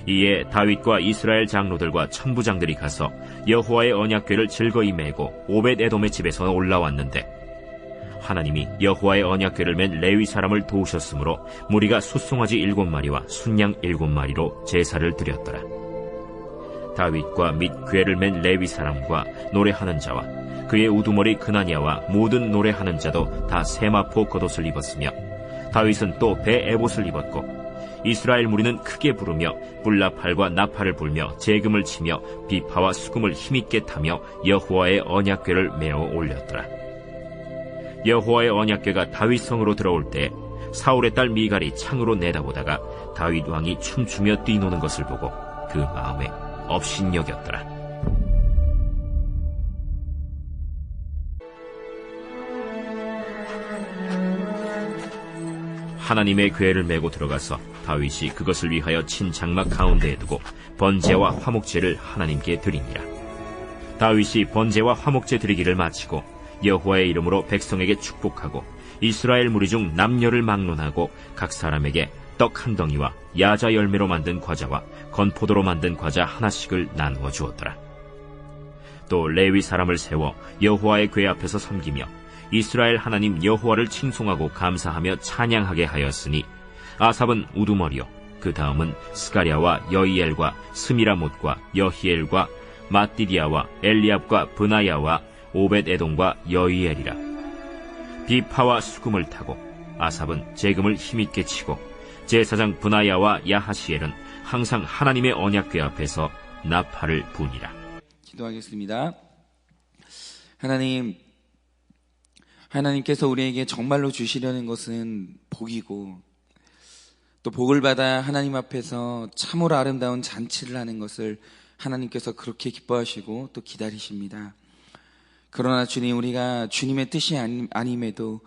이에 다윗과 이스라엘 장로들과 천부장들이 가서 여호와의 언약궤를 즐거이 메고 오벳에돔의 집에서 올라왔는데 하나님이 여호와의 언약궤를 맨 레위 사람을 도우셨으므로 무리가 숫송아지 7마리와 순양 7마리로 제사를 드렸더라. 다윗과 및 궤를 맨 레위 사람과 노래하는 자와 그의 우두머리 그나니아와 모든 노래하는 자도 다 세마포 겉옷을 입었으며 다윗은 또 배 에봇을 입었고 이스라엘 무리는 크게 부르며 뿔나팔과 나팔을 불며 재금을 치며 비파와 수금을 힘있게 타며 여호와의 언약궤를 메어 올렸더라. 여호와의 언약궤가 다윗 성으로 들어올 때 사울의 딸 미갈이 창으로 내다보다가 다윗 왕이 춤추며 뛰노는 것을 보고 그 마음에 업신여겼더라. 하나님의 궤를 메고 들어가서 다윗이 그것을 위하여 친 장막 가운데에 두고 번제와 화목제를 하나님께 드리니라. 다윗이 번제와 화목제 드리기를 마치고 여호와의 이름으로 백성에게 축복하고 이스라엘 무리 중 남녀를 막론하고 각 사람에게 떡 한 덩이와 야자 열매로 만든 과자와 건포도로 만든 과자 하나씩을 나누어 주었더라. 또 레위 사람을 세워 여호와의 궤 앞에서 섬기며 이스라엘 하나님 여호와를 칭송하고 감사하며 찬양하게 하였으니 아삽은 우두머리요 그 다음은 스가랴와 여이엘과 스미라못과 여히엘과 마띠디아와 엘리압과 브나야와 오벳에돔과 여이엘이라. 비파와 수금을 타고 아삽은 재금을 힘있게 치고 제사장 브나야와 야하시엘은 항상 하나님의 언약궤 앞에서 나팔을 부니라. 기도하겠습니다. 하나님께서 우리에게 정말로 주시려는 것은 복이고 또 복을 받아 하나님 앞에서 참으로 아름다운 잔치를 하는 것을 하나님께서 그렇게 기뻐하시고 또 기다리십니다. 그러나 주님, 우리가 주님의 뜻이 아님에도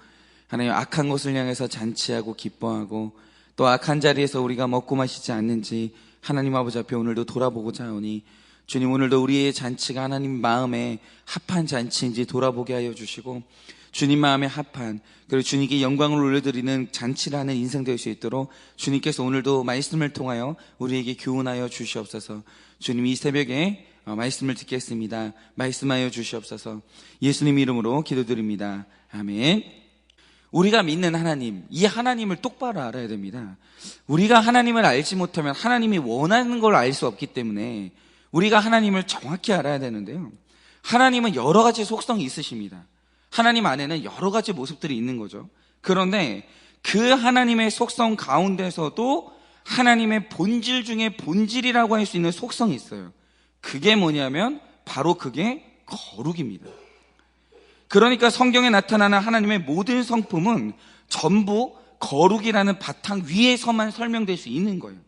하나님 악한 것을 향해서 잔치하고 기뻐하고 또 악한 자리에서 우리가 먹고 마시지 않는지 하나님 아버지 앞에 오늘도 돌아보고자 하오니 주님, 오늘도 우리의 잔치가 하나님 마음에 합한 잔치인지 돌아보게 하여 주시고 주님 마음에 합한, 그리고 주님께 영광을 올려드리는 잔치를 하는 인생 될 수 있도록 주님께서 오늘도 말씀을 통하여 우리에게 교훈하여 주시옵소서. 주님, 이 새벽에 말씀을 듣겠습니다. 말씀하여 주시옵소서. 예수님 이름으로 기도드립니다. 아멘. 우리가 믿는 하나님, 이 하나님을 똑바로 알아야 됩니다. 우리가 하나님을 알지 못하면 하나님이 원하는 걸 알 수 없기 때문에 우리가 하나님을 정확히 알아야 되는데요, 하나님은 여러 가지 속성이 있으십니다. 하나님 안에는 여러 가지 모습들이 있는 거죠. 그런데 그 하나님의 속성 가운데서도 하나님의 본질 중에 본질이라고 할 수 있는 속성이 있어요. 그게 뭐냐면 바로 그게 거룩입니다. 그러니까 성경에 나타나는 하나님의 모든 성품은 전부 거룩이라는 바탕 위에서만 설명될 수 있는 거예요.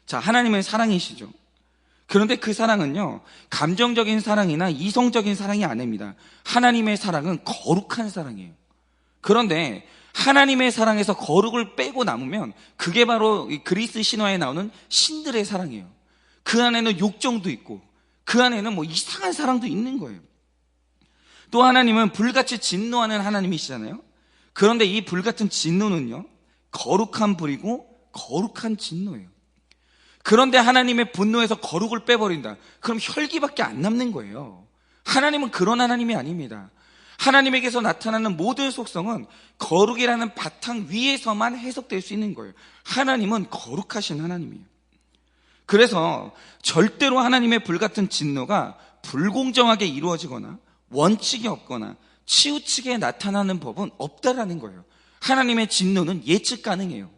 자, 하나님은 사랑이시죠. 그런데 그 사랑은요, 감정적인 사랑이나 이성적인 사랑이 아닙니다. 하나님의 사랑은 거룩한 사랑이에요. 그런데 하나님의 사랑에서 거룩을 빼고 남으면 그게 바로 그리스 신화에 나오는 신들의 사랑이에요. 그 안에는 욕정도 있고 그 안에는 뭐 이상한 사랑도 있는 거예요. 또 하나님은 불같이 진노하는 하나님이시잖아요. 그런데 이 불같은 진노는요, 거룩한 불이고 거룩한 진노예요. 그런데 하나님의 분노에서 거룩을 빼버린다. 그럼 혈기밖에 안 남는 거예요. 하나님은 그런 하나님이 아닙니다. 하나님에게서 나타나는 모든 속성은 거룩이라는 바탕 위에서만 해석될 수 있는 거예요. 하나님은 거룩하신 하나님이에요. 그래서 절대로 하나님의 불같은 진노가 불공정하게 이루어지거나 원칙이 없거나 치우치게 나타나는 법은 없다라는 거예요. 하나님의 진노는 예측 가능해요.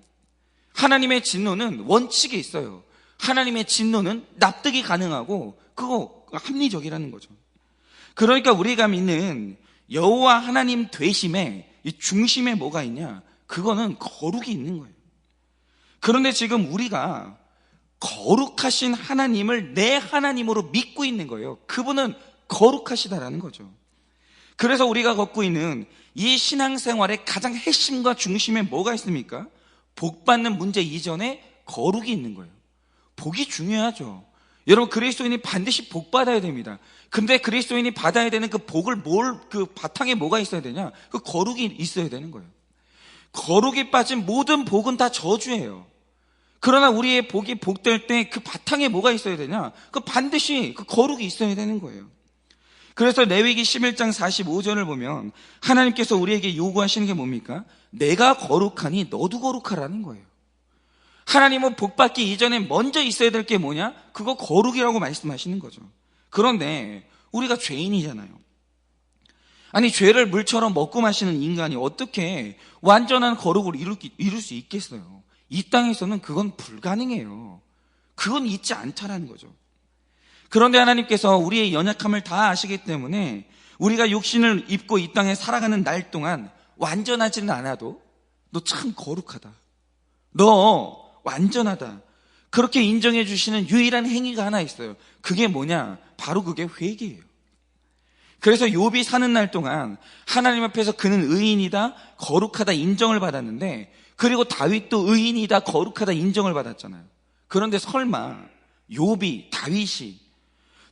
하나님의 진노는 원칙이 있어요. 하나님의 진노는 납득이 가능하고 그거 합리적이라는 거죠. 그러니까 우리가 믿는 여호와 하나님 되심의 이 중심에 뭐가 있냐? 그거는 거룩이 있는 거예요. 그런데 지금 우리가 거룩하신 하나님을 내 하나님으로 믿고 있는 거예요. 그분은 거룩하시다라는 거죠. 그래서 우리가 걷고 있는 이 신앙생활의 가장 핵심과 중심에 뭐가 있습니까? 복 받는 문제 이전에 거룩이 있는 거예요. 복이 중요하죠. 여러분, 그리스도인이 반드시 복 받아야 됩니다. 근데 그리스도인이 받아야 되는 그 복을 그 바탕에 뭐가 있어야 되냐? 그 거룩이 있어야 되는 거예요. 거룩이 빠진 모든 복은 다 저주예요. 그러나 우리의 복이 복될 때 그 바탕에 뭐가 있어야 되냐? 그 반드시 그 거룩이 있어야 되는 거예요. 그래서 레위기 11장 45절을 보면 하나님께서 우리에게 요구하시는 게 뭡니까? 내가 거룩하니 너도 거룩하라는 거예요. 하나님은 복 받기 이전에 먼저 있어야 될 게 뭐냐? 그거 거룩이라고 말씀하시는 거죠. 그런데 우리가 죄인이잖아요. 아니, 죄를 물처럼 먹고 마시는 인간이 어떻게 완전한 거룩을 이룰 수 있겠어요? 이 땅에서는 그건 불가능해요. 그건 있지 않다라는 거죠. 그런데 하나님께서 우리의 연약함을 다 아시기 때문에 우리가 육신을 입고 이 땅에 살아가는 날 동안 완전하지는 않아도 너 참 거룩하다, 너 완전하다, 그렇게 인정해 주시는 유일한 행위가 하나 있어요. 그게 뭐냐? 바로 그게 회개예요. 그래서 욥이 사는 날 동안 하나님 앞에서 그는 의인이다, 거룩하다 인정을 받았는데, 그리고 다윗도 의인이다, 거룩하다 인정을 받았잖아요. 그런데 설마 욥이, 다윗이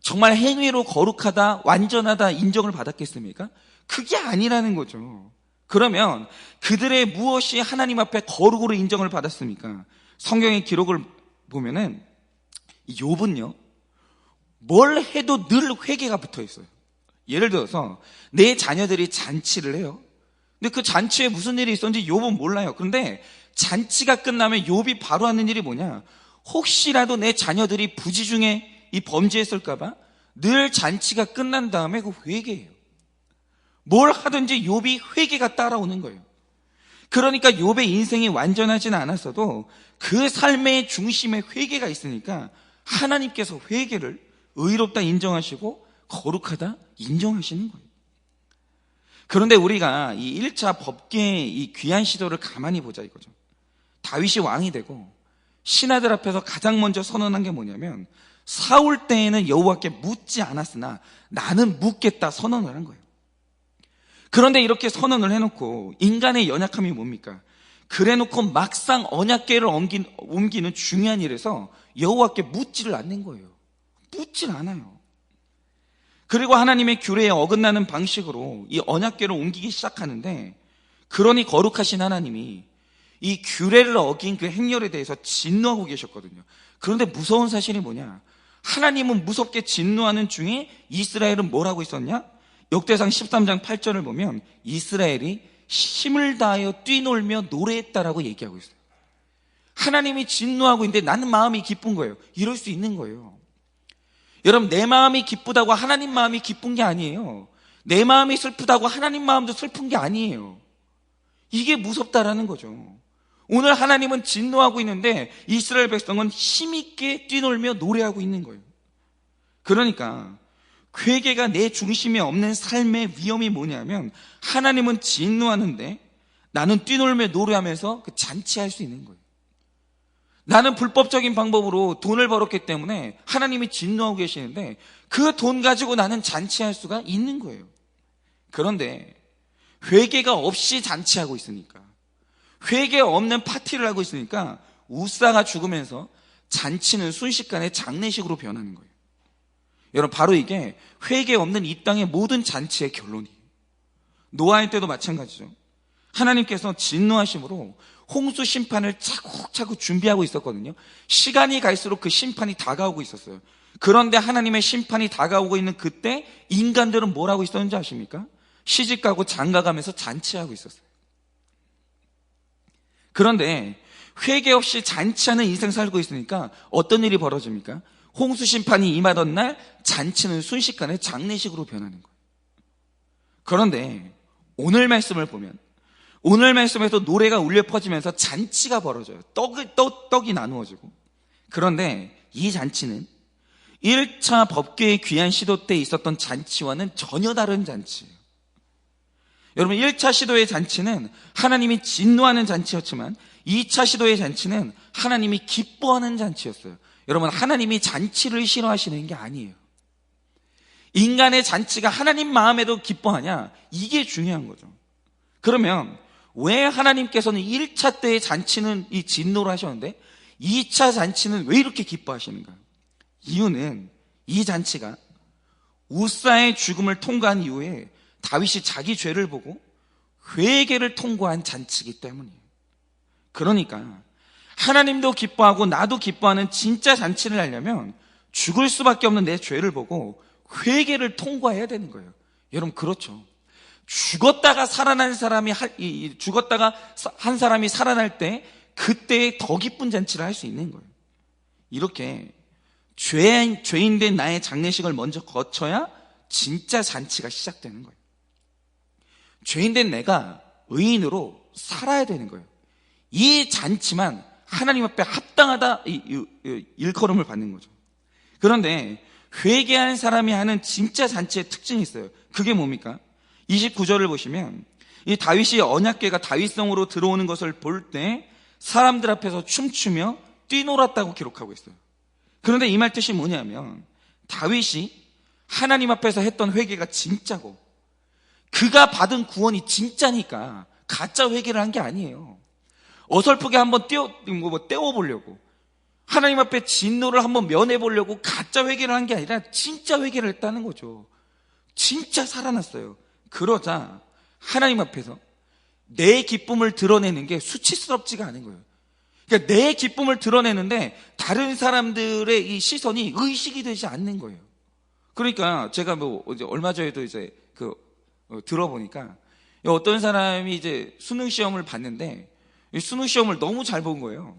정말 행위로 거룩하다, 완전하다 인정을 받았겠습니까? 그게 아니라는 거죠. 그러면 그들의 무엇이 하나님 앞에 거룩으로 인정을 받았습니까? 성경의 기록을 보면은 욥은요, 뭘 해도 늘 회개가 붙어 있어요. 예를 들어서 내 자녀들이 잔치를 해요. 근데 그 잔치에 무슨 일이 있었는지 욥은 몰라요. 그런데 잔치가 끝나면 욥이 바로 하는 일이 뭐냐? 혹시라도 내 자녀들이 부지 중에 이 범죄했을까봐 늘 잔치가 끝난 다음에 그 회개해요. 뭘 하든지 욥이 회개가 따라오는 거예요. 그러니까 욥의 인생이 완전하지는 않았어도 그 삶의 중심에 회개가 있으니까 하나님께서 회개를 의롭다 인정하시고 거룩하다 인정하시는 거예요. 그런데 우리가 이 1차 법계의 이 귀한 시도를 가만히 보자 이거죠. 다윗이 왕이 되고 신하들 앞에서 가장 먼저 선언한 게 뭐냐면, 사울 때에는 여호와께 묻지 않았으나 나는 묻겠다 선언을 한 거예요. 그런데 이렇게 선언을 해놓고 인간의 연약함이 뭡니까? 그래놓고 막상 언약궤를 옮기는 중요한 일에서 여호와께 묻지를 않는 거예요. 묻질 않아요. 그리고 하나님의 규례에 어긋나는 방식으로 이 언약궤를 옮기기 시작하는데, 그러니 거룩하신 하나님이 이 규례를 어긴 그 행렬에 대해서 진노하고 계셨거든요. 그런데 무서운 사실이 뭐냐? 하나님은 무섭게 진노하는 중에 이스라엘은 뭘 하고 있었냐? 역대상 13장 8절을 보면 이스라엘이 힘을 다하여 뛰놀며 노래했다라고 얘기하고 있어요. 하나님이 진노하고 있는데 나는 마음이 기쁜 거예요. 이럴 수 있는 거예요. 여러분, 내 마음이 기쁘다고 하나님 마음이 기쁜 게 아니에요. 내 마음이 슬프다고 하나님 마음도 슬픈 게 아니에요. 이게 무섭다라는 거죠. 오늘 하나님은 진노하고 있는데 이스라엘 백성은 힘있게 뛰놀며 노래하고 있는 거예요. 그러니까 회개가 내 중심에 없는 삶의 위험이 뭐냐면, 하나님은 진노하는데 나는 뛰놀며 노래하면서 그 잔치할 수 있는 거예요. 나는 불법적인 방법으로 돈을 벌었기 때문에 하나님이 진노하고 계시는데 그 돈 가지고 나는 잔치할 수가 있는 거예요. 그런데 회개가 없이 잔치하고 있으니까, 회개 없는 파티를 하고 있으니까 우사가 죽으면서 잔치는 순식간에 장례식으로 변하는 거예요. 여러분, 바로 이게 회개 없는 이 땅의 모든 잔치의 결론이에요. 노아의 때도 마찬가지죠. 하나님께서 진노하심으로 홍수 심판을 차곡차곡 준비하고 있었거든요. 시간이 갈수록 그 심판이 다가오고 있었어요. 그런데 하나님의 심판이 다가오고 있는 그때 인간들은 뭘 하고 있었는지 아십니까? 시집가고 장가가면서 잔치하고 있었어요. 그런데 회개 없이 잔치하는 인생 살고 있으니까 어떤 일이 벌어집니까? 홍수 심판이 임하던 날 잔치는 순식간에 장례식으로 변하는 거예요. 그런데 오늘 말씀을 보면, 오늘 말씀에서 노래가 울려 퍼지면서 잔치가 벌어져요. 떡이 나누어지고. 그런데 이 잔치는 1차 법궤의 귀한 시도 때 있었던 잔치와는 전혀 다른 잔치예요. 여러분, 1차 시도의 잔치는 하나님이 진노하는 잔치였지만 2차 시도의 잔치는 하나님이 기뻐하는 잔치였어요. 여러분, 하나님이 잔치를 싫어하시는 게 아니에요. 인간의 잔치가 하나님 마음에도 기뻐하냐? 이게 중요한 거죠. 그러면 왜 하나님께서는 1차 때의 잔치는 이 진노를 하셨는데 2차 잔치는 왜 이렇게 기뻐하시는가? 이유는 이 잔치가 우사의 죽음을 통과한 이후에 다윗이 자기 죄를 보고 회개를 통과한 잔치이기 때문이에요. 그러니까 하나님도 기뻐하고 나도 기뻐하는 진짜 잔치를 하려면 죽을 수밖에 없는 내 죄를 보고 회개를 통과해야 되는 거예요. 여러분, 그렇죠. 죽었다가 한 사람이 살아날 때 그때 더 기쁜 잔치를 할 수 있는 거예요. 이렇게 죄인된 나의 장례식을 먼저 거쳐야 진짜 잔치가 시작되는 거예요. 죄인된 내가 의인으로 살아야 되는 거예요. 이 잔치만 하나님 앞에 합당하다 일컬음을 받는 거죠. 그런데 회개한 사람이 하는 진짜 잔치의 특징이 있어요. 그게 뭡니까? 29절을 보시면 이 다윗이 언약궤가 다윗성으로 들어오는 것을 볼 때 사람들 앞에서 춤추며 뛰놀았다고 기록하고 있어요. 그런데 이 말 뜻이 뭐냐면 다윗이 하나님 앞에서 했던 회개가 진짜고 그가 받은 구원이 진짜니까 가짜 회개를 한 게 아니에요. 어설프게 한번 떼워보려고, 하나님 앞에 진노를 한번 면해보려고 가짜 회개를 한 게 아니라 진짜 회개를 했다는 거죠. 진짜 살아났어요. 그러자 하나님 앞에서 내 기쁨을 드러내는 게 수치스럽지가 않은 거예요. 그러니까 내 기쁨을 드러내는데 다른 사람들의 이 시선이 의식이 되지 않는 거예요. 그러니까 제가 이제 얼마 전에도 이제 들어보니까 어떤 사람이 이제 수능 시험을 봤는데 수능 시험을 너무 잘 본 거예요.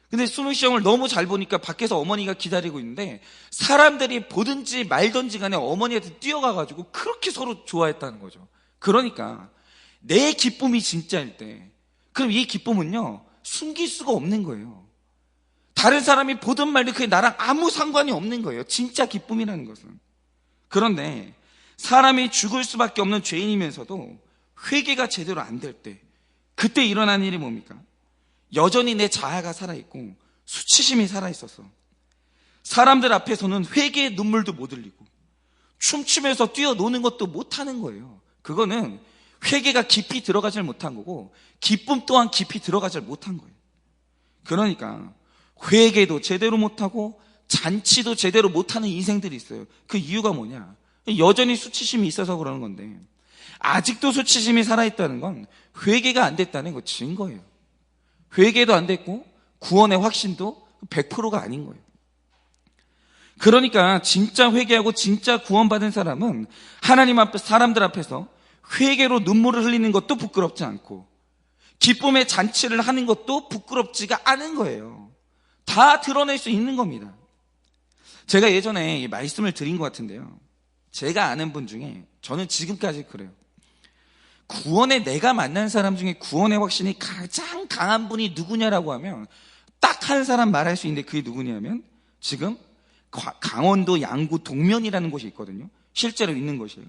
근데 수능 시험을 너무 잘 보니까 밖에서 어머니가 기다리고 있는데 사람들이 보든지 말든지 간에 어머니한테 뛰어가가지고 그렇게 서로 좋아했다는 거죠. 그러니까 내 기쁨이 진짜일 때 그럼 이 기쁨은요 숨길 수가 없는 거예요. 다른 사람이 보든 말든 그게 나랑 아무 상관이 없는 거예요. 진짜 기쁨이라는 것은. 그런데 사람이 죽을 수밖에 없는 죄인이면서도 회개가 제대로 안 될 때 그때 일어난 일이 뭡니까? 여전히 내 자아가 살아있고 수치심이 살아있어서 사람들 앞에서는 회개의 눈물도 못 흘리고 춤추면서 뛰어노는 것도 못하는 거예요. 그거는 회개가 깊이 들어가질 못한 거고 기쁨 또한 깊이 들어가질 못한 거예요. 그러니까 회개도 제대로 못하고 잔치도 제대로 못하는 인생들이 있어요. 그 이유가 뭐냐? 여전히 수치심이 있어서 그러는 건데 아직도 수치심이 살아있다는 건 회개가 안 됐다는 거 증거예요. 회개도 안 됐고 구원의 확신도 100%가 아닌 거예요. 그러니까 진짜 회개하고 진짜 구원받은 사람은 하나님 앞에 사람들 앞에서 회개로 눈물을 흘리는 것도 부끄럽지 않고 기쁨의 잔치를 하는 것도 부끄럽지가 않은 거예요. 다 드러낼 수 있는 겁니다. 제가 예전에 말씀을 드린 것 같은데요. 제가 아는 분 중에 저는 지금까지 그래요. 구원에 내가 만난 사람 중에 구원의 확신이 가장 강한 분이 누구냐라고 하면 딱 한 사람 말할 수 있는데 그게 누구냐면 지금 강원도 양구 동면이라는 곳이 있거든요. 실제로 있는 곳이에요.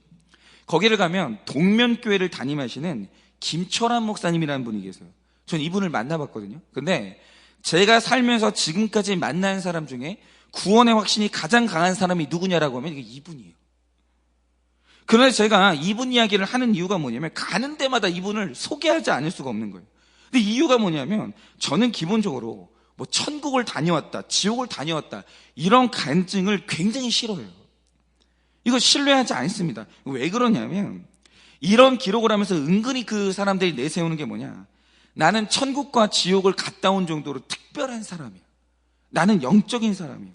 거기를 가면 동면교회를 담임하시는 김철환 목사님이라는 분이 계세요. 전 이분을 만나봤거든요. 근데 제가 살면서 지금까지 만난 사람 중에 구원의 확신이 가장 강한 사람이 누구냐라고 하면 이분이에요. 그런데 제가 이분 이야기를 하는 이유가 뭐냐면 가는 데마다 이분을 소개하지 않을 수가 없는 거예요. 근데 이유가 뭐냐면 저는 기본적으로 천국을 다녀왔다, 지옥을 다녀왔다 이런 간증을 굉장히 싫어해요. 이거 신뢰하지 않습니다. 왜 그러냐면 이런 기록을 하면서 은근히 그 사람들이 내세우는 게 뭐냐, 나는 천국과 지옥을 갔다 온 정도로 특별한 사람이야. 나는 영적인 사람이야.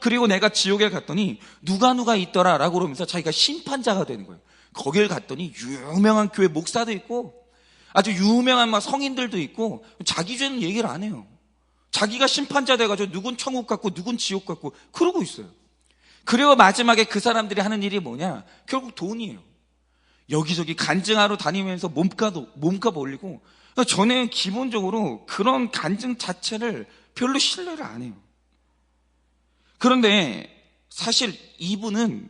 그리고 내가 지옥에 갔더니 누가 있더라 라고 그러면서 자기가 심판자가 되는 거예요. 거길 갔더니 유명한 교회 목사도 있고 아주 유명한 성인들도 있고 자기 죄는 얘기를 안 해요. 자기가 심판자 돼가지고 누군 천국 갔고 누군 지옥 갔고 그러고 있어요. 그리고 마지막에 그 사람들이 하는 일이 뭐냐, 결국 돈이에요. 여기저기 간증하러 다니면서 몸값 올리고. 저는 기본적으로 그런 간증 자체를 별로 신뢰를 안 해요. 그런데 사실 이분은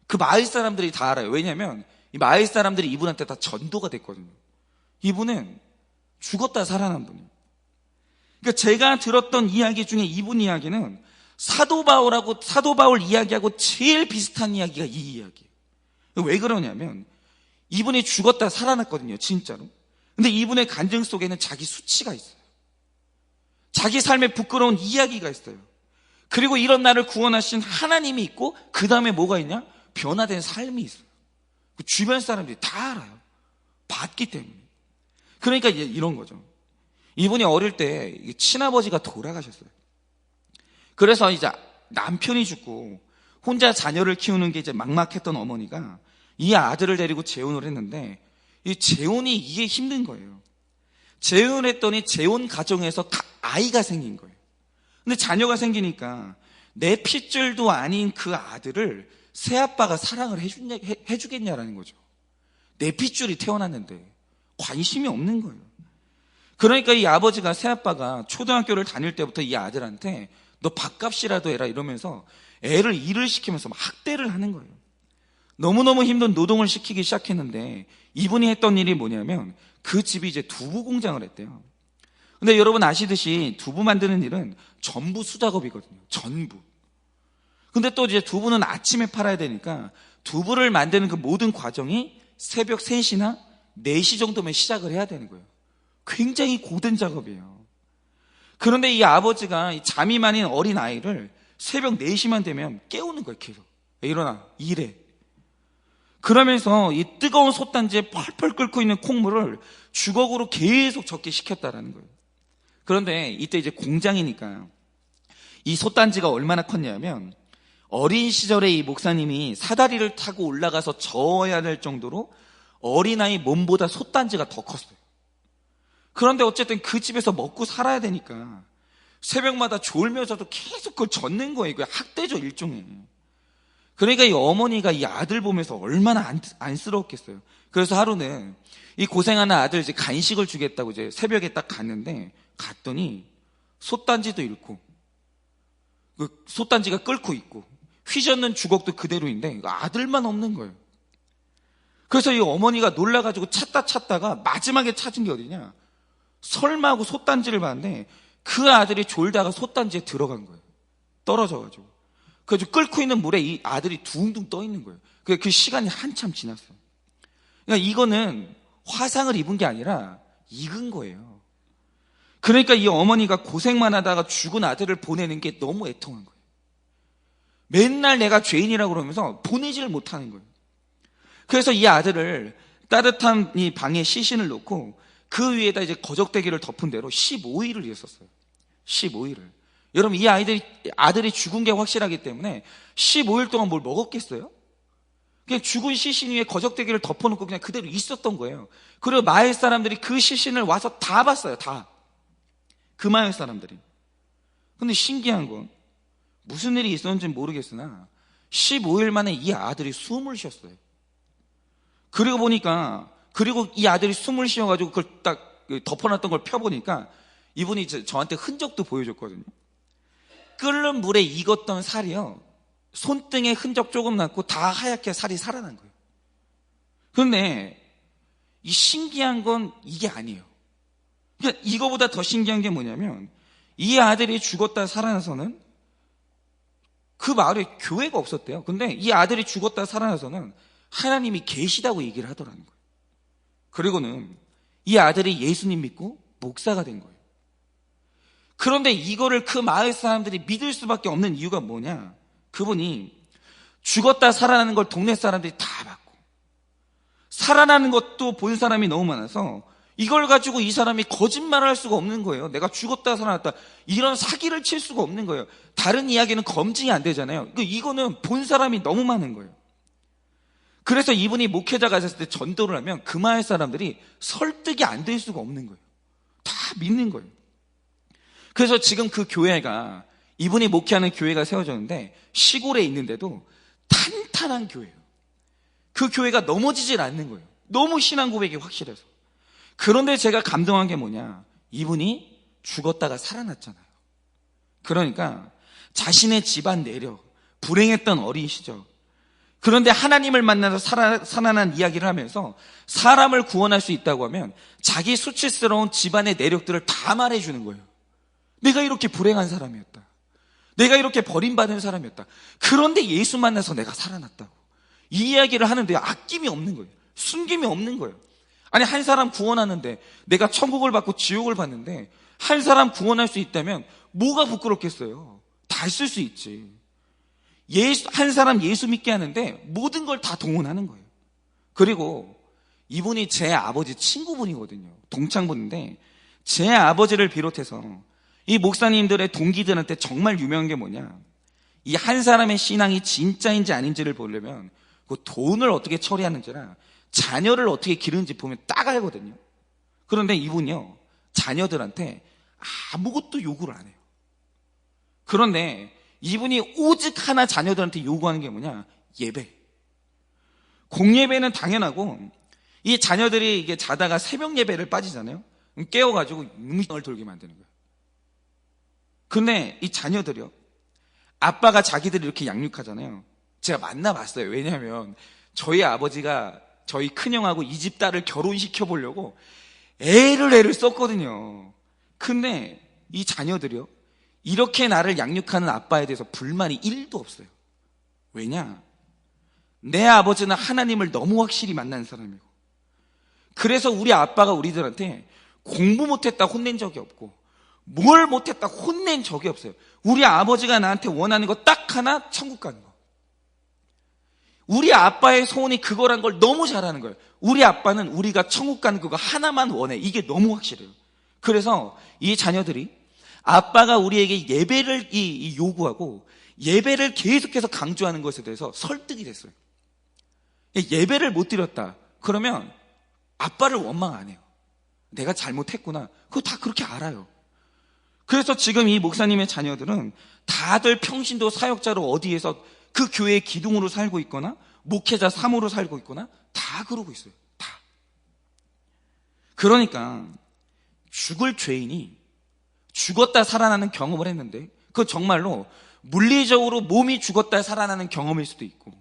그 마을 사람들이 다 알아요. 왜냐하면 이 마을 사람들이 이분한테 다 전도가 됐거든요. 이분은 죽었다 살아난 분이에요. 그러니까 제가 들었던 이야기 중에 이분 이야기는 사도 바울 이야기하고 제일 비슷한 이야기가 이 이야기예요. 왜 그러냐면 이분이 죽었다 살아났거든요, 진짜로. 근데 이분의 간증 속에는 자기 수치가 있어요. 자기 삶에 부끄러운 이야기가 있어요. 그리고 이런 나를 구원하신 하나님이 있고 그 다음에 뭐가 있냐? 변화된 삶이 있어요. 주변 사람들이 다 알아요. 봤기 때문에. 그러니까 이런 거죠. 이분이 어릴 때 친아버지가 돌아가셨어요. 그래서 이제 남편이 죽고 혼자 자녀를 키우는 게 이제 막막했던 어머니가 이 아들을 데리고 재혼을 했는데, 이 재혼이 이게 힘든 거예요. 재혼했더니 재혼 가정에서 아이가 생긴 거예요. 근데 자녀가 생기니까 내 핏줄도 아닌 그 아들을 새아빠가 사랑을 해주겠냐라는 거죠. 내 핏줄이 태어났는데 관심이 없는 거예요. 그러니까 이 아버지가, 새아빠가 초등학교를 다닐 때부터 이 아들한테 너 밥값이라도 해라 이러면서 애를 일을 시키면서 막 학대를 하는 거예요. 너무너무 힘든 노동을 시키기 시작했는데, 이분이 했던 일이 뭐냐면 그 집이 이제 두부 공장을 했대요. 근데 여러분 아시듯이 두부 만드는 일은 전부 수작업이거든요. 전부. 근데 또 이제 두부는 아침에 팔아야 되니까 두부를 만드는 그 모든 과정이 새벽 3시나 4시 정도면 시작을 해야 되는 거예요. 굉장히 고된 작업이에요. 그런데 이 아버지가 잠이 많은 어린 아이를 새벽 4시만 되면 깨우는 거예요. 계속 일어나, 일해. 그러면서 이 뜨거운 솥단지에 펄펄 끓고 있는 콩물을 주걱으로 계속 적게 시켰다라는 거예요. 그런데 이때 이제 공장이니까 이 솥단지가 얼마나 컸냐면, 어린 시절에 이 목사님이 사다리를 타고 올라가서 저어야 될 정도로 어린아이 몸보다 솥단지가 더 컸어요. 그런데 어쨌든 그 집에서 먹고 살아야 되니까 새벽마다 졸면서도 계속 그걸 젓는 거예요. 이거 학대죠, 일종의. 그러니까 이 어머니가 이 아들 보면서 얼마나 안쓰러웠겠어요. 그래서 하루는 이 고생하는 아들 이제 간식을 주겠다고 이제 새벽에 딱 갔더니 솥단지도 잃고, 그 솥단지가 끓고 있고, 휘젓는 주걱도 그대로인데 아들만 없는 거예요. 그래서 이 어머니가 놀라가지고 찾다가 마지막에 찾은 게 어디냐, 설마 하고 솥단지를 봤는데 그 아들이 졸다가 솥단지에 들어간 거예요. 떨어져가지고. 그래서 끓고 있는 물에 이 아들이 둥둥 떠 있는 거예요. 그 시간이 한참 지났어요. 그러니까 이거는 화상을 입은 게 아니라 익은 거예요. 그러니까 이 어머니가 고생만 하다가 죽은 아들을 보내는 게 너무 애통한 거예요. 맨날 내가 죄인이라고 그러면서 보내지를 못하는 거예요. 그래서 이 아들을 따뜻한 이 방에 시신을 놓고 그 위에다 이제 거적대기를 덮은 대로 15일을 있었어요. 15일을. 여러분, 이 아들이 죽은 게 확실하기 때문에 15일 동안 뭘 먹었겠어요? 그냥 죽은 시신 위에 거적대기를 덮어놓고 그냥 그대로 있었던 거예요. 그리고 마을 사람들이 그 시신을 와서 다 봤어요. 다. 그 마을 사람들이. 근데 신기한 건 무슨 일이 있었는지는 모르겠으나 15일 만에 이 아들이 숨을 쉬었어요. 그리고 이 아들이 숨을 쉬어가지고 그걸 딱 덮어놨던 걸 펴보니까 이분이 저한테 흔적도 보여줬거든요. 끓는 물에 익었던 살이요, 손등에 흔적 조금 났고 다 하얗게 살이 살아난 거예요. 그런데 이 신기한 건 이게 아니에요. 그러니까 이거보다 더 신기한 게 뭐냐면, 이 아들이 죽었다 살아나서는 그 마을에 교회가 없었대요. 근데 이 아들이 죽었다 살아나서는 하나님이 계시다고 얘기를 하더라는 거예요. 그리고는 이 아들이 예수님 믿고 목사가 된 거예요. 그런데 이거를 그 마을 사람들이 믿을 수밖에 없는 이유가 뭐냐, 그분이 죽었다 살아나는 걸 동네 사람들이 다 봤고, 살아나는 것도 본 사람이 너무 많아서 이걸 가지고 이 사람이 거짓말을 할 수가 없는 거예요. 내가 죽었다 살아났다, 이런 사기를 칠 수가 없는 거예요. 다른 이야기는 검증이 안 되잖아요. 이거는 본 사람이 너무 많은 거예요. 그래서 이분이 목회자가 됐을 때 전도를 하면 그 마을 사람들이 설득이 안 될 수가 없는 거예요. 다 믿는 거예요. 그래서 지금 그 교회가, 이분이 목회하는 교회가 세워졌는데 시골에 있는데도 탄탄한 교회예요. 그 교회가 넘어지질 않는 거예요. 너무 신앙 고백이 확실해서. 그런데 제가 감동한 게 뭐냐, 이분이 죽었다가 살아났잖아요. 그러니까 자신의 집안 내력, 불행했던 어린 시절, 그런데 하나님을 만나서 살아난 이야기를 하면서 사람을 구원할 수 있다고 하면 자기 수치스러운 집안의 내력들을 다 말해주는 거예요. 내가 이렇게 불행한 사람이었다, 내가 이렇게 버림받은 사람이었다, 그런데 예수 만나서 내가 살아났다고 이 이야기를 하는데 아낌이 없는 거예요. 숨김이 없는 거예요. 아니, 한 사람 구원하는데, 내가 천국을 받고 지옥을 받는데 한 사람 구원할 수 있다면 뭐가 부끄럽겠어요? 다 쓸 수 있지. 한 사람 예수 믿게 하는데 모든 걸 다 동원하는 거예요. 그리고 이분이 제 아버지 친구분이거든요. 동창분인데 제 아버지를 비롯해서 이 목사님들의 동기들한테 정말 유명한 게 뭐냐, 이 한 사람의 신앙이 진짜인지 아닌지를 보려면 그 돈을 어떻게 처리하는지나 자녀를 어떻게 기르는지 보면 딱 알거든요. 그런데 이분이요, 자녀들한테 아무것도 요구를 안 해요. 그런데 이분이 오직 하나 자녀들한테 요구하는 게 뭐냐, 예배. 공예배는 당연하고, 이 자녀들이 이게 자다가 새벽 예배를 빠지잖아요. 깨워가지고 음식을 돌게 만드는 거예요. 근데 이 자녀들이요, 아빠가 자기들이 이렇게 양육하잖아요. 제가 만나봤어요. 왜냐하면 저희 아버지가 저희 큰형하고 이 집 딸을 결혼시켜 보려고 애를 썼거든요. 근데 이 자녀들이요, 이렇게 나를 양육하는 아빠에 대해서 불만이 1도 없어요. 왜냐? 내 아버지는 하나님을 너무 확실히 만난 사람이고, 그래서 우리 아빠가 우리들한테 공부 못했다 혼낸 적이 없고, 뭘 못했다 혼낸 적이 없어요. 우리 아버지가 나한테 원하는 거 딱 하나, 천국 가는 거. 우리 아빠의 소원이 그거란 걸 너무 잘 아는 거예요. 우리 아빠는 우리가 천국 가는 그거 하나만 원해. 이게 너무 확실해요. 그래서 이 자녀들이 아빠가 우리에게 예배를 요구하고 예배를 계속해서 강조하는 것에 대해서 설득이 됐어요. 예배를 못 드렸다 그러면 아빠를 원망 안 해요. 내가 잘못했구나, 그거 다 그렇게 알아요. 그래서 지금 이 목사님의 자녀들은 다들 평신도 사역자로 어디에서 그 교회의 기둥으로 살고 있거나 목회자 3호로 살고 있거나 다 그러고 있어요. 다. 그러니까 죽을 죄인이 죽었다 살아나는 경험을 했는데, 그건 정말로 물리적으로 몸이 죽었다 살아나는 경험일 수도 있고,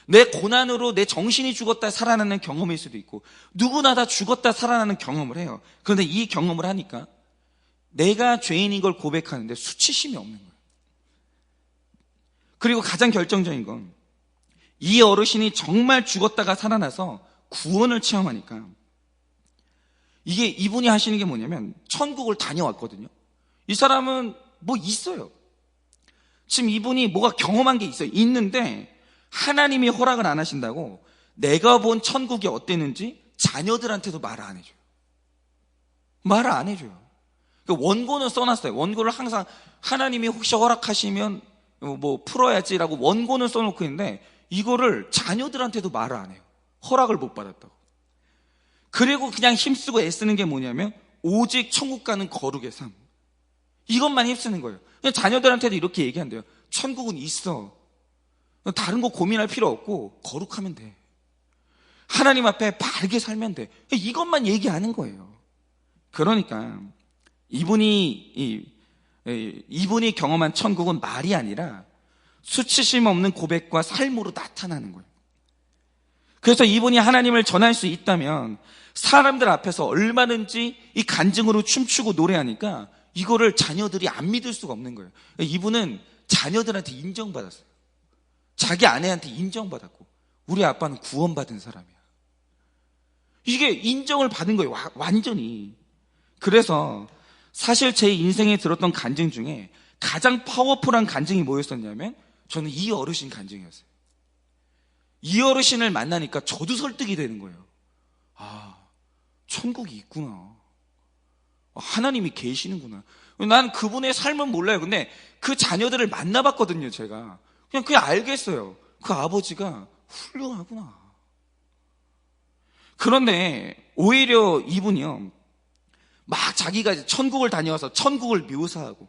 내 고난으로 내 정신이 죽었다 살아나는 경험일 수도 있고, 누구나 다 죽었다 살아나는 경험을 해요. 그런데 이 경험을 하니까 내가 죄인인 걸 고백하는데 수치심이 없는 거예요. 그리고 가장 결정적인 건 이 어르신이 정말 죽었다가 살아나서 구원을 체험하니까, 이게 이분이 하시는 게 뭐냐면 천국을 다녀왔거든요. 이 사람은 뭐 있어요. 지금 이분이 뭐가 경험한 게 있어요. 있는데 하나님이 허락을 안 하신다고 내가 본 천국이 어땠는지 자녀들한테도 말을 안 해줘요. 말을 안 해줘요. 원고는 써놨어요. 원고를 항상 하나님이 혹시 허락하시면 뭐 풀어야지라고 원고는 써놓고 있는데, 이거를 자녀들한테도 말을 안 해요. 허락을 못 받았다고. 그리고 그냥 힘쓰고 애쓰는 게 뭐냐면 오직 천국 가는 거룩의 삶, 이것만 힘쓰는 거예요. 그냥 자녀들한테도 이렇게 얘기한대요. 천국은 있어. 다른 거 고민할 필요 없고 거룩하면 돼. 하나님 앞에 바르게 살면 돼. 이것만 얘기하는 거예요. 그러니까 이분이 경험한 천국은 말이 아니라 수치심 없는 고백과 삶으로 나타나는 거예요. 그래서 이분이 하나님을 전할 수 있다면 사람들 앞에서 얼마든지 이 간증으로 춤추고 노래하니까 이거를 자녀들이 안 믿을 수가 없는 거예요. 이분은 자녀들한테 인정받았어요. 자기 아내한테 인정받았고, 우리 아빠는 구원받은 사람이야. 이게 인정을 받은 거예요. 완전히. 그래서 사실 제 인생에 들었던 간증 중에 가장 파워풀한 간증이 뭐였었냐면 저는 이 어르신 간증이었어요. 이 어르신을 만나니까 저도 설득이 되는 거예요. 아, 천국이 있구나. 하나님이 계시는구나. 난 그분의 삶은 몰라요. 근데 그 자녀들을 만나봤거든요, 제가. 그냥 알겠어요. 그 아버지가 훌륭하구나. 그런데 오히려 이분이요, 막 자기가 천국을 다녀와서 천국을 묘사하고,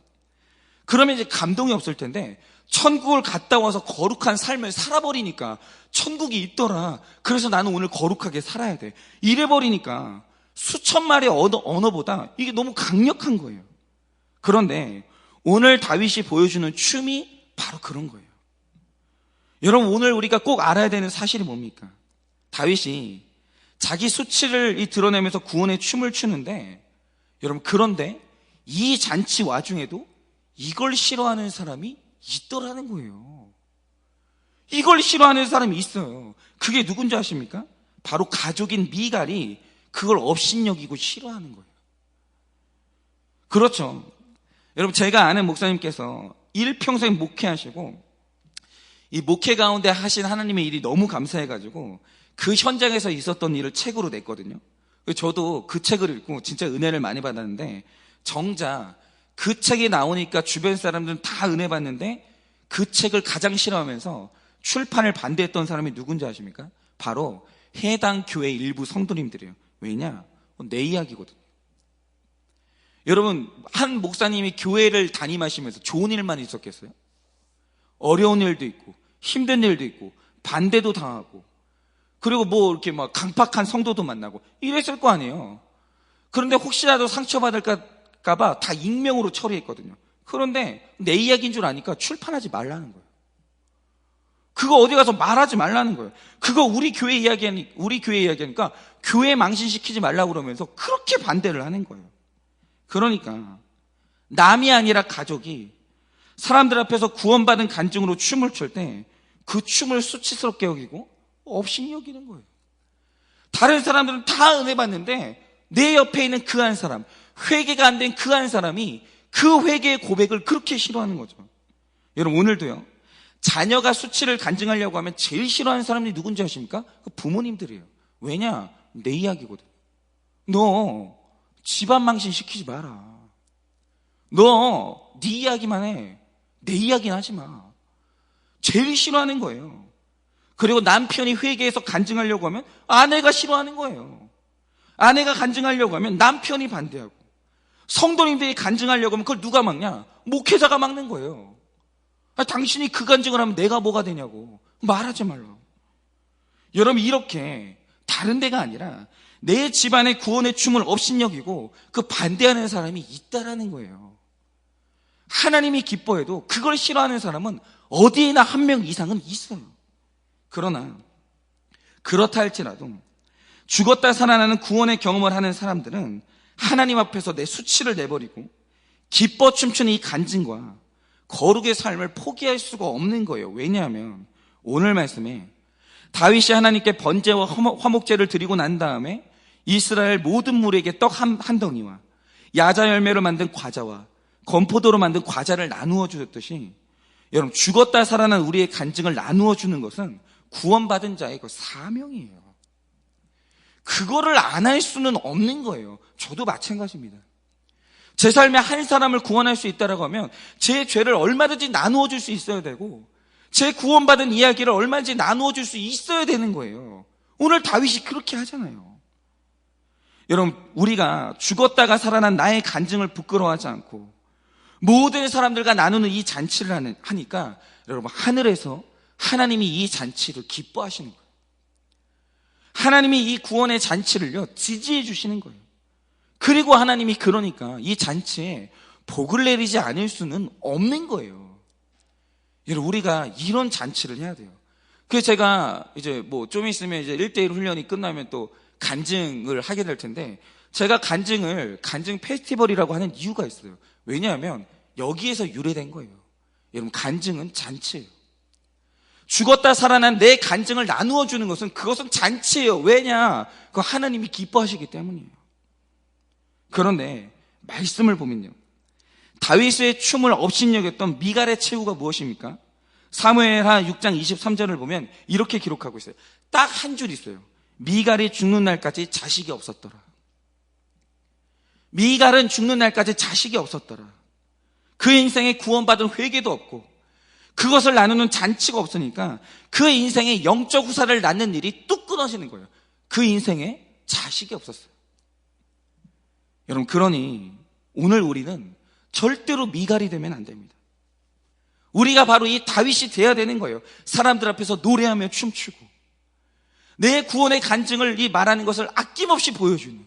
그러면 이제 감동이 없을 텐데 천국을 갔다 와서 거룩한 삶을 살아버리니까 천국이 있더라. 그래서 나는 오늘 거룩하게 살아야 돼. 이래버리니까 수천 마리의 언어보다 이게 너무 강력한 거예요. 그런데 오늘 다윗이 보여주는 춤이 바로 그런 거예요. 여러분, 오늘 우리가 꼭 알아야 되는 사실이 뭡니까? 다윗이 자기 수치를 드러내면서 구원의 춤을 추는데, 여러분, 그런데 이 잔치 와중에도 이걸 싫어하는 사람이 있더라는 거예요. 이걸 싫어하는 사람이 있어요. 그게 누군지 아십니까? 바로 가족인 미갈이 그걸 업신여기고 싫어하는 거예요. 그렇죠. 여러분, 제가 아는 목사님께서 일평생 목회하시고 이 목회 가운데 하신 하나님의 일이 너무 감사해가지고 그 현장에서 있었던 일을 책으로 냈거든요. 저도 그 책을 읽고 진짜 은혜를 많이 받았는데, 정작 그 책이 나오니까 주변 사람들은 다 은혜 받는데 그 책을 가장 싫어하면서 출판을 반대했던 사람이 누군지 아십니까? 바로 해당 교회 일부 성도님들이에요. 왜냐? 내 이야기거든요. 여러분, 한 목사님이 교회를 담임하시면서 좋은 일만 있었겠어요? 어려운 일도 있고 힘든 일도 있고 반대도 당하고, 그리고 뭐 이렇게 막 강팍한 성도도 만나고 이랬을 거 아니에요. 그런데 혹시라도 상처받을까 봐 다 익명으로 처리했거든요. 그런데 내 이야기인 줄 아니까 출판하지 말라는 거예요. 그거 어디 가서 말하지 말라는 거예요. 그거 우리 교회 이야기하니까 교회 망신시키지 말라고 그러면서 그렇게 반대를 하는 거예요. 그러니까 남이 아니라 가족이 사람들 앞에서 구원받은 간증으로 춤을 출 때 그 춤을 수치스럽게 여기고 업신이 여기는 거예요. 다른 사람들은 다 은혜 받는데 내 옆에 있는 그 한 사람, 회개가 안 된 그 한 사람이 그 회개의 고백을 그렇게 싫어하는 거죠. 여러분, 오늘도요, 자녀가 수치를 간증하려고 하면 제일 싫어하는 사람이 누군지 아십니까? 그 부모님들이에요. 왜냐? 내 이야기거든. 너 집안 망신 시키지 마라. 너 네 이야기만 해. 내 이야기는 하지 마. 제일 싫어하는 거예요. 그리고 남편이 회개해서 간증하려고 하면 아내가 싫어하는 거예요. 아내가 간증하려고 하면 남편이 반대하고, 성도님들이 간증하려고 하면 그걸 누가 막냐? 목회자가 막는 거예요. 당신이 그 간증을 하면 내가 뭐가 되냐고. 말하지 말라고. 여러분, 이렇게 다른 데가 아니라 내 집안의 구원의 춤을 업신여기고 그 반대하는 사람이 있다라는 거예요. 하나님이 기뻐해도 그걸 싫어하는 사람은 어디에나 한 명 이상은 있어요. 그러나 그렇다 할지라도 죽었다 살아나는 구원의 경험을 하는 사람들은 하나님 앞에서 내 수치를 내버리고 기뻐 춤추는 이 간증과 거룩의 삶을 포기할 수가 없는 거예요. 왜냐하면 오늘 말씀에 다윗이 하나님께 번제와 화목제를 드리고 난 다음에 이스라엘 모든 무리에게 떡 한 덩이와 야자 열매로 만든 과자와 건포도로 만든 과자를 나누어 주셨듯이, 여러분, 죽었다 살아난 우리의 간증을 나누어 주는 것은 구원받은 자의 그 사명이에요. 그거를 안 할 수는 없는 거예요. 저도 마찬가지입니다. 제 삶에 한 사람을 구원할 수 있다라고 하면 제 죄를 얼마든지 나누어 줄 수 있어야 되고, 제 구원받은 이야기를 얼마든지 나누어 줄 수 있어야 되는 거예요. 오늘 다윗이 그렇게 하잖아요. 여러분, 우리가 죽었다가 살아난 나의 간증을 부끄러워하지 않고 모든 사람들과 나누는 이 잔치를 하니까 여러분, 하늘에서 하나님이 이 잔치를 기뻐하시는 거예요. 하나님이 이 구원의 잔치를요, 지지해 주시는 거예요. 그리고 하나님이 그러니까 이 잔치에 복을 내리지 않을 수는 없는 거예요. 여러분, 우리가 이런 잔치를 해야 돼요. 그래서 제가 이제 뭐 좀 있으면 이제 1:1 훈련이 끝나면 또 간증을 하게 될 텐데, 제가 간증 페스티벌이라고 하는 이유가 있어요. 왜냐하면 여기에서 유래된 거예요. 여러분, 간증은 잔치예요. 죽었다 살아난 내 간증을 나누어 주는 그것은 잔치예요. 왜냐? 그거 하나님이 기뻐하시기 때문이에요. 그런데 말씀을 보면요, 다윗의 춤을 업신여겼던 미갈의 최후가 무엇입니까? 사무엘하 6장 23절을 보면 이렇게 기록하고 있어요. 딱 한 줄 있어요. 미갈이 죽는 날까지 자식이 없었더라. 미갈은 죽는 날까지 자식이 없었더라. 그 인생에 구원받은 회개도 없고 그것을 나누는 잔치가 없으니까 그 인생에 영적 후사를 낳는 일이 뚝 끊어지는 거예요. 그 인생에 자식이 없었어요. 여러분, 그러니 오늘 우리는 절대로 미갈이 되면 안 됩니다. 우리가 바로 이 다윗이 돼야 되는 거예요. 사람들 앞에서 노래하며 춤추고 내 구원의 간증을 말하는 것을 아낌없이 보여주는,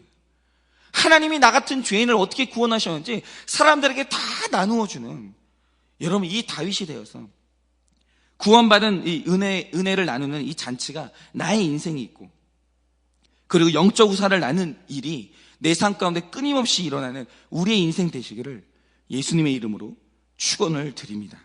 하나님이 나 같은 죄인을 어떻게 구원하셨는지 사람들에게 다 나누어주는, 여러분, 이 다윗이 되어서 구원받은 이 은혜를 나누는 이 잔치가 나의 인생이 있고, 그리고 영적 후사를 나누는 일이 내 삶 가운데 끊임없이 일어나는 우리의 인생 되시기를 예수님의 이름으로 축원을 드립니다.